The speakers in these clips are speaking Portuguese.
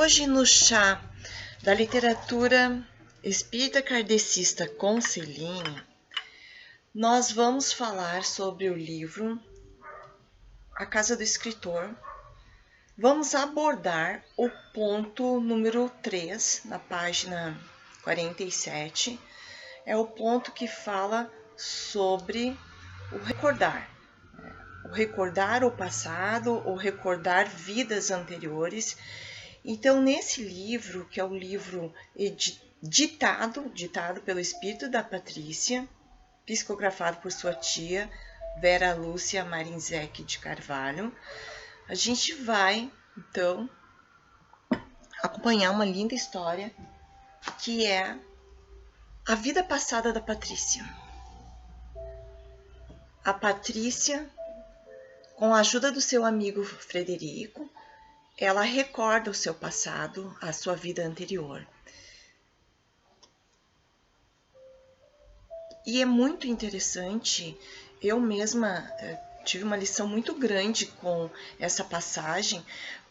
Hoje no chá da literatura espírita kardecista com Celine, nós vamos falar sobre o livro A Casa do Escritor. Vamos abordar o ponto número 3, na página 47. É o ponto que fala sobre o recordar o passado, o recordar vidas anteriores. Então, nesse livro, que é o livro ditado pelo espírito da Patrícia, psicografado por sua tia, Vera Lúcia Marinzec de Carvalho, a gente vai, então, acompanhar uma linda história que é a vida passada da Patrícia. A Patrícia, com a ajuda do seu amigo Frederico, ela recorda o seu passado, a sua vida anterior. E é muito interessante, eu mesma tive uma lição muito grande com essa passagem,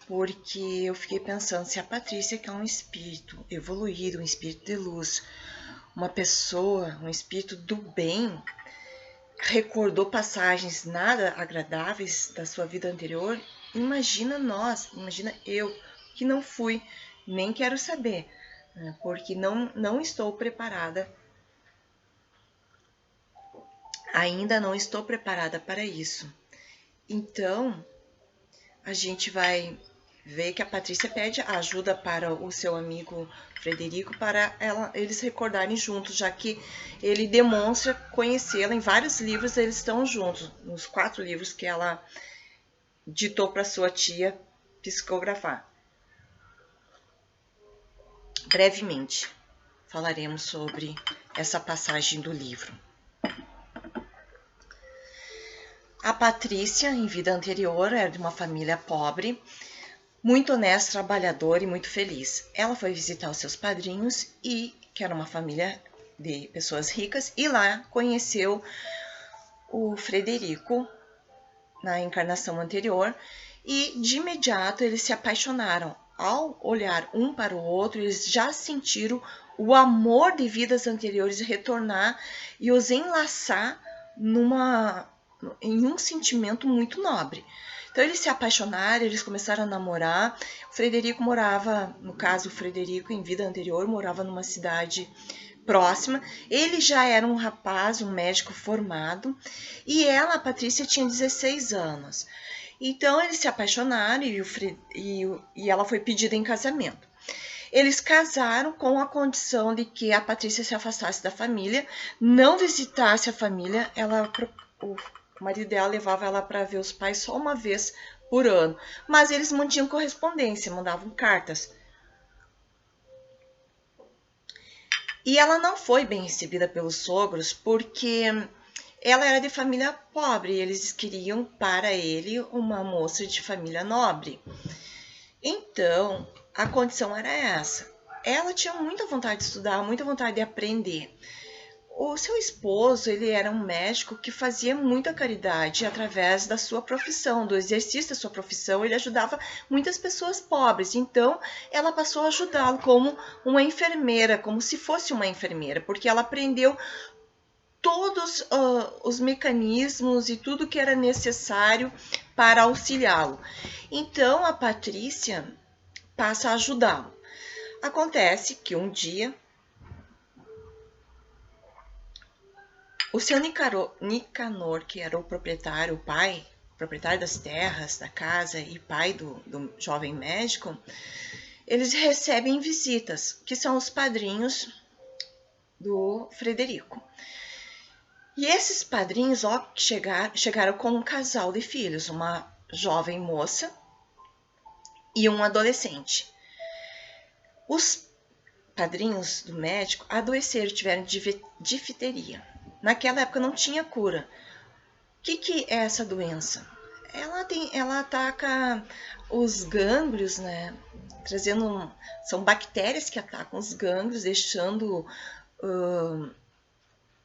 porque eu fiquei pensando, se a Patrícia, que é um espírito evoluído, um espírito de luz, uma pessoa, um espírito do bem, recordou passagens nada agradáveis da sua vida anterior, imagina nós, imagina eu, que não fui, nem quero saber, porque não estou preparada, ainda não estou preparada para isso. Então, a gente vai ver que a Patrícia pede ajuda para o seu amigo Frederico para eles recordarem juntos, já que ele demonstra conhecê-la em vários livros, eles estão juntos, nos 4 livros que ela ditou para sua tia psicografar. Brevemente falaremos sobre essa passagem do livro. A Patrícia, em vida anterior, era de uma família pobre, muito honesta, trabalhadora e muito feliz. Ela foi visitar os seus padrinhos, que era uma família de pessoas ricas, e lá conheceu o Frederico na encarnação anterior, e de imediato eles se apaixonaram. Ao olhar um para o outro, eles já sentiram o amor de vidas anteriores retornar e os enlaçar em um sentimento muito nobre. Então eles se apaixonaram, eles começaram a namorar. O Frederico morava, no caso o Frederico em vida anterior, morava numa cidade próxima. Ele já era um rapaz, um médico formado, e ela, a Patrícia, tinha 16 anos. Então eles se apaixonaram e ela foi pedida em casamento. Eles casaram com a condição de que a Patrícia se afastasse da família, não visitasse a família. O marido dela levava ela para ver os pais só uma vez por ano, mas eles mantinham correspondência, mandavam cartas. E ela não foi bem recebida pelos sogros porque ela era de família pobre e eles queriam para ele uma moça de família nobre. Então, a condição era essa. Ela tinha muita vontade de estudar, muita vontade de aprender. O seu esposo, ele era um médico que fazia muita caridade através da sua profissão, do exercício da sua profissão. Ele ajudava muitas pessoas pobres. Então, ela passou a ajudá-lo como uma enfermeira, como se fosse uma enfermeira, porque ela aprendeu todos os mecanismos e tudo que era necessário para auxiliá-lo. Então, a Patrícia passa a ajudá-lo. Acontece que um dia o seu Nicanor, que era o proprietário, o pai, proprietário das terras, da casa e pai do jovem médico, eles recebem visitas, que são os padrinhos do Frederico. E esses padrinhos chegaram com um casal de filhos, uma jovem moça e um adolescente. Os padrinhos do médico adoeceram, tiveram difteria. Naquela época não tinha cura. O que é essa doença? Ela ataca os gânglios, né? São bactérias que atacam os gânglios, deixando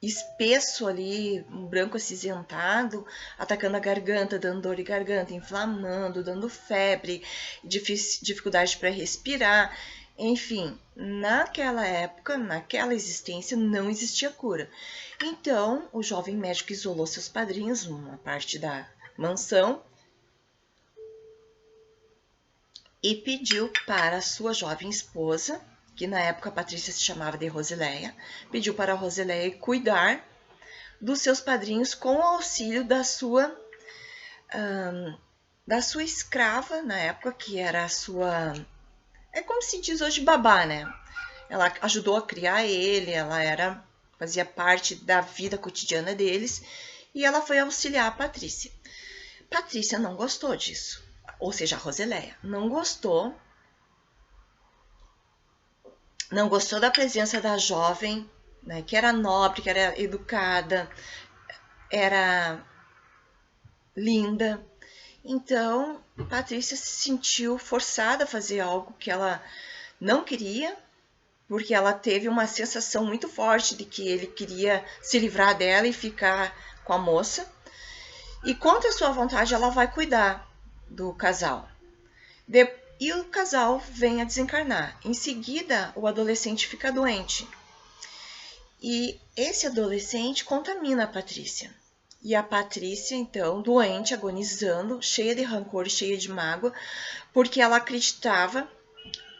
espesso ali, um branco acinzentado, atacando a garganta, dando dor de garganta, inflamando, dando febre, dificuldade para respirar. Enfim, naquela época, naquela existência, não existia cura. Então, o jovem médico isolou seus padrinhos numa parte da mansão e pediu para a sua jovem esposa, que na época a Patrícia se chamava de Rosileia, pediu para a Rosileia cuidar dos seus padrinhos com o auxílio da sua escrava na época, que era a sua... É como se diz hoje babá, né? Ela ajudou a criar ele, fazia parte da vida cotidiana deles, e ela foi auxiliar a Patrícia. Patrícia não gostou disso, ou seja, a Rosileia não gostou da presença da jovem, né, que era nobre, que era educada, era linda. Então, Patrícia se sentiu forçada a fazer algo que ela não queria, porque ela teve uma sensação muito forte de que ele queria se livrar dela e ficar com a moça. E contra a sua vontade, ela vai cuidar do casal. E o casal vem a desencarnar. Em seguida, o adolescente fica doente. E esse adolescente contamina a Patrícia. E a Patrícia, então, doente, agonizando, cheia de rancor e cheia de mágoa, porque ela acreditava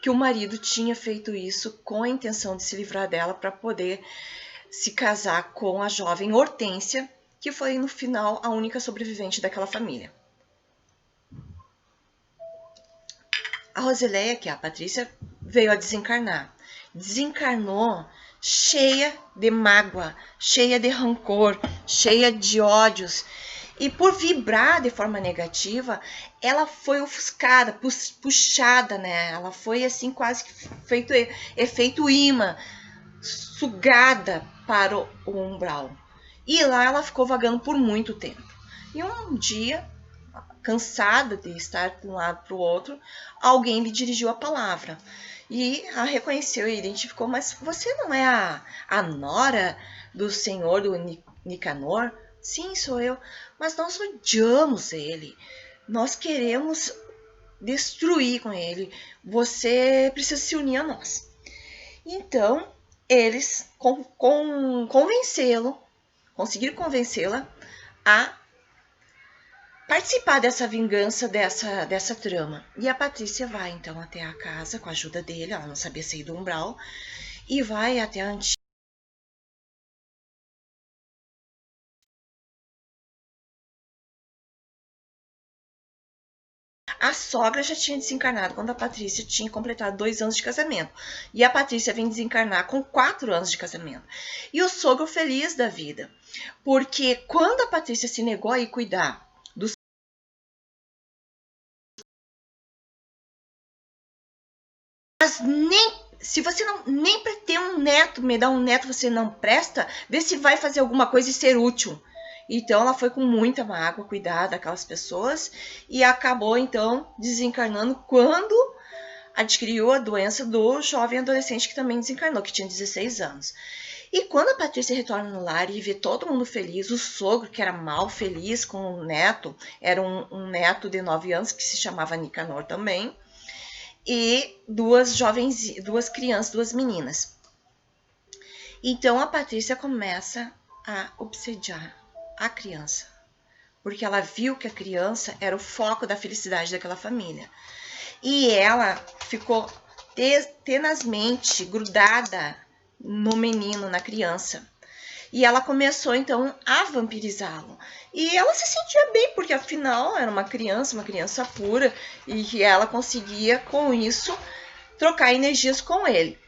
que o marido tinha feito isso com a intenção de se livrar dela para poder se casar com a jovem Hortência, que foi, no final, a única sobrevivente daquela família. A Rosileia, que é a Patrícia, veio a desencarnar. Desencarnou cheia de mágoa, cheia de rancor, cheia de ódios. E por vibrar de forma negativa, ela foi ofuscada, puxada, né? Ela foi assim quase que feito efeito imã, sugada para o umbral. E lá ela ficou vagando por muito tempo. E um dia, cansada de estar de um lado para o outro, alguém lhe dirigiu a palavra. E a reconheceu e identificou, mas você não é a nora do senhor do Nicanor? Sim, sou eu, mas nós odiamos ele, nós queremos destruir com ele, você precisa se unir a nós. Então, eles conseguiram convencê-la a participar dessa vingança, dessa trama. E a Patrícia vai, então, até a casa com a ajuda dele, ela não sabia sair do umbral, e vai até a antiga. A sogra já tinha desencarnado quando a Patrícia tinha completado 2 anos de casamento. E a Patrícia vem desencarnar com 4 anos de casamento. E o sogro feliz da vida. Porque quando a Patrícia se negou a ir cuidar dos... Mas se você nem para ter um neto, me dar um neto, você não presta, vê se vai fazer alguma coisa e ser útil. Então ela foi com muita mágoa cuidar daquelas pessoas e acabou então desencarnando quando adquiriu a doença do jovem adolescente que também desencarnou, que tinha 16 anos. E quando a Patrícia retorna no lar e vê todo mundo feliz, o sogro, que era mal feliz com o neto, era um neto de 9 anos que se chamava Nicanor também, e duas crianças, 2 meninas. Então a Patrícia começa a obsediar a criança, porque ela viu que a criança era o foco da felicidade daquela família. E ela ficou tenazmente grudada no menino, na criança. E ela começou, então, a vampirizá-lo. E ela se sentia bem, porque afinal era uma criança pura, e que ela conseguia, com isso, trocar energias com ele.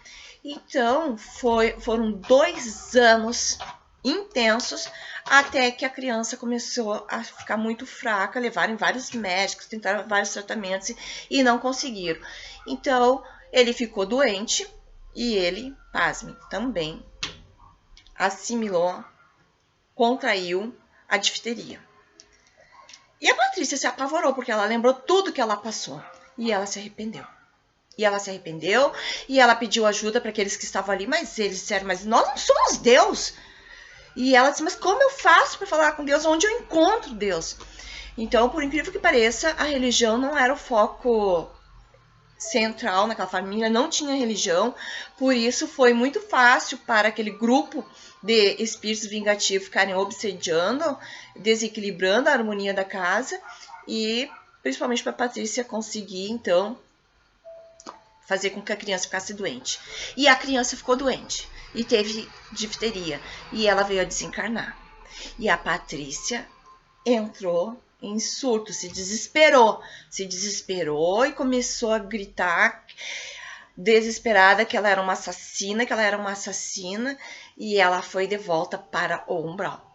Então, foram 2 anos intensos, até que a criança começou a ficar muito fraca, levaram vários médicos, tentaram vários tratamentos e não conseguiram. Então, ele ficou doente e ele, pasme, também assimilou, contraiu a difteria. E a Patrícia se apavorou, porque ela lembrou tudo que ela passou. E ela se arrependeu. E ela pediu ajuda para aqueles que estavam ali, mas eles disseram, mas nós não somos Deus. E ela disse, mas como eu faço para falar com Deus? Onde eu encontro Deus? Então, por incrível que pareça, a religião não era o foco central naquela família, não tinha religião, por isso foi muito fácil para aquele grupo de espíritos vingativos ficarem obsediando, desequilibrando a harmonia da casa e principalmente para Patrícia conseguir então fazer com que a criança ficasse doente. E a criança ficou doente e teve difteria e ela veio a desencarnar. E a Patrícia entrou em surto, se desesperou e começou a gritar desesperada que ela era uma assassina, e ela foi de volta para o umbral.